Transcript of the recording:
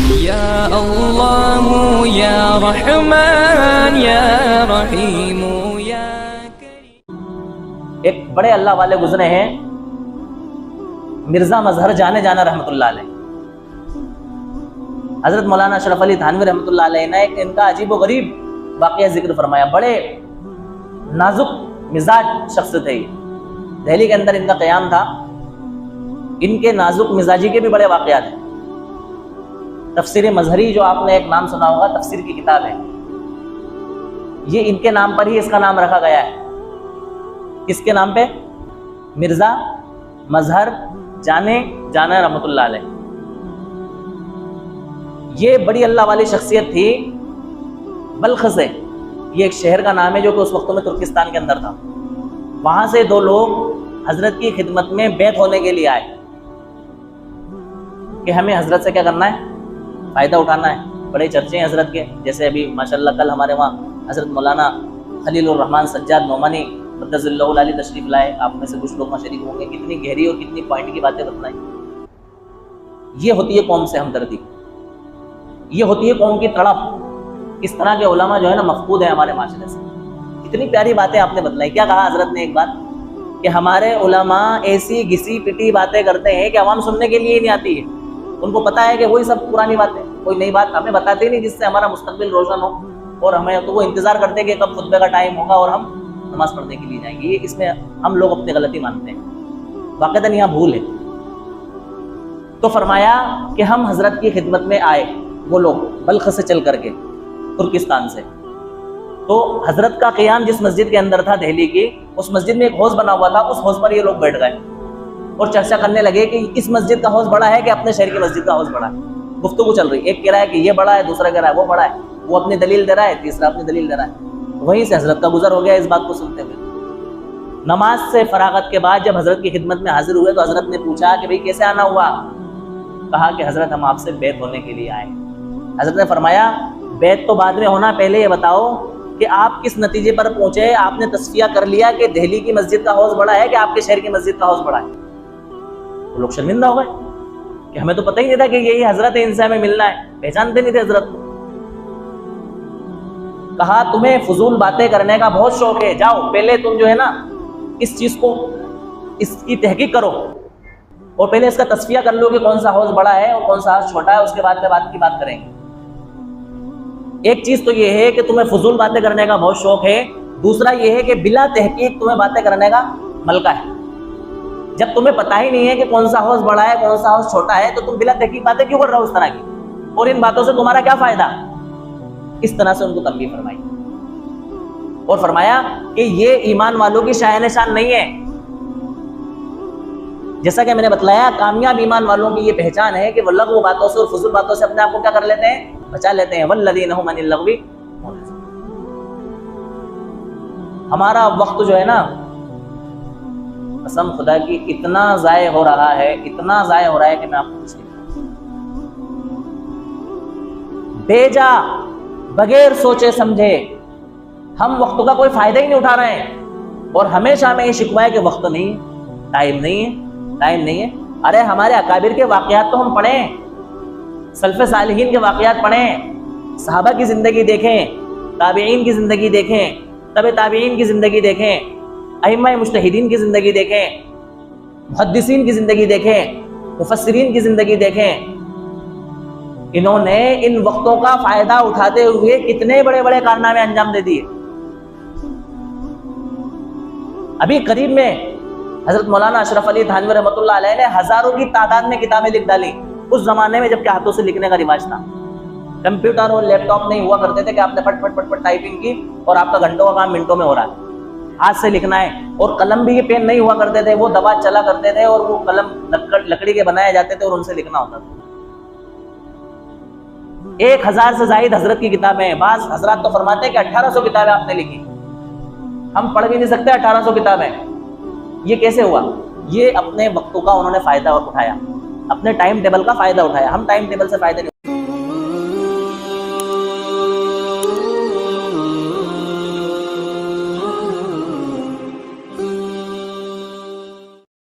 یا اللہ یا رحمان یا رحیم یا کریم۔ ایک بڑے اللہ والے گزرے ہیں، مرزا مظہر جانے جانا رحمۃ اللہ علیہ۔ حضرت مولانا اشرف علی تھانوی رحمۃ اللہ علیہ نے ایک ان کا عجیب و غریب واقعہ ذکر فرمایا۔ بڑے نازک مزاج شخص تھے، دہلی کے اندر ان کا قیام تھا۔ ان کے نازک مزاجی کے بھی بڑے واقعات ہیں۔ تفسیر مظہری جو آپ نے ایک نام سنا ہوگا، تفسیر کی کتاب ہے، یہ ان کے نام پر ہی اس کا نام رکھا گیا ہے۔ کس کے نام پہ؟ مرزا مظہر جانے جانا رحمۃ اللہ علیہ۔ یہ بڑی اللہ والی شخصیت تھی۔ بلخ سے، یہ ایک شہر کا نام ہے جو کہ اس وقت میں ترکستان کے اندر تھا۔ وہاں سے دو لوگ حضرت کی خدمت میں بیعت ہونے کے لیے آئے کہ ہمیں حضرت سے کیا کرنا ہے، فائدہ اٹھانا ہے۔ بڑے چرچے ہیں حضرت کے، جیسے ابھی ماشاءاللہ کل ہمارے وہاں حضرت مولانا خلیل الرحمان سجاد نعمانی قدس اللہ العلی تشریف لائے۔ آپ میں سے کچھ لوگ وہاں شریک ہوں گے۔ کتنی گہری اور کتنی پوائنٹ کی باتیں بتلائیں۔ یہ ہوتی ہے قوم سے ہمدردی، یہ ہوتی ہے قوم کی تڑپ۔ اس طرح کے علماء جو ہے نا مفقود ہیں ہمارے معاشرے سے۔ کتنی پیاری باتیں آپ نے بتلائی۔ کیا کہا حضرت نے ایک بات کہ ہمارے علماء ایسی گھسی پٹی باتیں کرتے ہیں کہ عوام سننے کے لیے ہی نہیں آتی ہے۔ ان کو پتا ہے کہ وہی سب پرانی باتیں، کوئی نئی بات ہمیں بتاتے ہی نہیں جس سے ہمارا مستقبل روشن ہو، اور ہمیں تو وہ انتظار کرتے ہیں کہ کب خطبے کا ٹائم ہوگا اور ہم نماز پڑھنے کے لیے جائیں گے۔ یہ اس میں ہم لوگ اپنی غلطی مانتے ہیں، واقعتاً یہاں بھول ہے۔ تو فرمایا کہ ہم حضرت کی خدمت میں آئے، وہ لوگ بلخ سے چل کر کے، ترکستان سے۔ تو حضرت کا قیام جس مسجد کے اندر تھا دہلی کی، اس مسجد میں ایک حوض بنا ہوا تھا، اس حوض پر یہ لوگ بیٹھ گئے اور چرچا کرنے لگے کہ اس مسجد کا حوض بڑا ہے کہ اپنے شہر کی مسجد کا حوض بڑا ہے۔ گفتگو چل رہی، ایک کہہ رہا ہے کہ یہ بڑا ہے، دوسرا کہہ رہا ہے وہ بڑا ہے، وہ اپنی دلیل دے رہا ہے، تیسرا اپنی دلیل دے رہا ہے۔ وہیں سے حضرت کا گزر ہو گیا اس بات کو سنتے ہوئے۔ نماز سے فراغت کے بعد جب حضرت کی خدمت میں حاضر ہوئے تو حضرت نے پوچھا کہ بھئی کیسے آنا ہوا؟ کہا کہ حضرت ہم آپ سے بیعت ہونے کے لیے آئے۔ حضرت نے فرمایا بیعت تو بعد میں ہونا، پہلے یہ بتاؤ کہ آپ کس نتیجے پر پہنچے؟ آپ نے تصفیہ کر لیا کہ دہلی کی مسجد کا حوض بڑا ہے کہ آپ کے شہر کی مسجد کا حوض بڑا ہے؟ وہ لوگ شرمندہ ہو گئے کہ ہمیں تو پتہ ہی نہیں تھا کہ یہی حضرت ہے، ان سے ہمیں ملنا ہے، پہچانتے نہیں تھے حضرت کو۔ کہا تمہیں فضول باتیں کرنے کا بہت شوق ہے، جاؤ پہلے تم جو ہے نا اس چیز کو، اس کی تحقیق کرو اور پہلے اس کا تصفیہ کر لو کہ کون سا حوض بڑا ہے اور کون سا حوض چھوٹا ہے، اس کے بعد میں بات کی بات کریں گے۔ ایک چیز تو یہ ہے کہ تمہیں فضول باتیں کرنے کا بہت شوق ہے، دوسرا یہ ہے کہ بلا تحقیق تمہیں باتیں کرنے کا ملکہ ہے۔ جب تمہیں پتہ ہی نہیں ہے کہ کون سا حوض بڑا ہے کون سا حوض چھوٹا ہے تو تم بلا تحقیق باتیں کیوں کر رہے ہو اس طرح کی، اور ان باتوں سے تمہارا کیا فائدہ؟ اس طرح سے ان کو تنبیہ فرمائی اور فرمایا کہ یہ ایمان والوں کی شان نہیں ہے۔ جیسا کہ میں نے بتلایا، کامیاب ایمان والوں کی یہ پہچان ہے کہ وہ لغو باتوں سے اور فضول باتوں سے اپنے آپ کو کیا کر لیتے ہیں، بچا لیتے ہیں۔ والذین هم عن اللغو معرضون۔ ہمارا وقت جو ہے نا قسم خدا کی اتنا ضائع ہو رہا ہے، اتنا ضائع ہو رہا ہے کہ میں آپ کو کچھ نہیں بتا سکتا۔ بھیجا بغیر سوچے سمجھے ہم وقت کا کوئی فائدہ ہی نہیں اٹھا رہے ہیں، اور ہمیشہ ہمیں یہ شکوہ ہے کہ وقت نہیں ہے، ٹائم نہیں ہے، ٹائم نہیں ہے۔ ارے ہمارے اکابر کے واقعات تو ہم پڑھیں، سلف صالحین کے واقعات پڑھیں، صحابہ کی زندگی دیکھیں، تابعین کی زندگی دیکھیں، تبع تابعین کی زندگی دیکھیں، ائمہ مجتہدین کی زندگی دیکھیں، محدثین کی زندگی دیکھیں، مفسرین کی زندگی دیکھیں۔ انہوں نے ان وقتوں کا فائدہ اٹھاتے ہوئے کتنے بڑے بڑے کارنامے انجام دے دیے۔ ابھی قریب میں حضرت مولانا اشرف علی تھانوی رحمۃ اللہ علیہ نے ہزاروں کی تعداد میں کتابیں لکھ ڈالی۔ اس زمانے میں جب کہ ہاتھوں سے لکھنے کا رواج تھا، کمپیوٹر اور لیپ ٹاپ نہیں ہوا کرتے تھے کہ آپ نے پٹ پٹ پٹ پٹ ٹائپنگ کی اور آپ کا گھنٹوں کا کام منٹوں میں ہو رہا ہے۔ ہاتھ سے لکھنا ہے، اور قلم بھی، یہ پین نہیں ہوا کرتے تھے، وہ دبا چلا کرتے تھے اور وہ قلم لکڑی کے بنائے جاتے تھے اور ان سے لکھنا ہوتا تھا۔ 1000 سے زائد حضرت کی کتابیں ہیں۔ بعض حضرات تو فرماتے ہیں کہ 1800 کتابیں آپ نے لکھی، ہم پڑھ بھی نہیں سکتے 1800 کتابیں۔ یہ کیسے ہوا؟ یہ اپنے وقتوں کا انہوں نے فائدہ اٹھایا، اپنے ٹائم ٹیبل کا فائدہ اٹھایا۔ ہم ٹائم ٹیبل سے فائدہ نہیں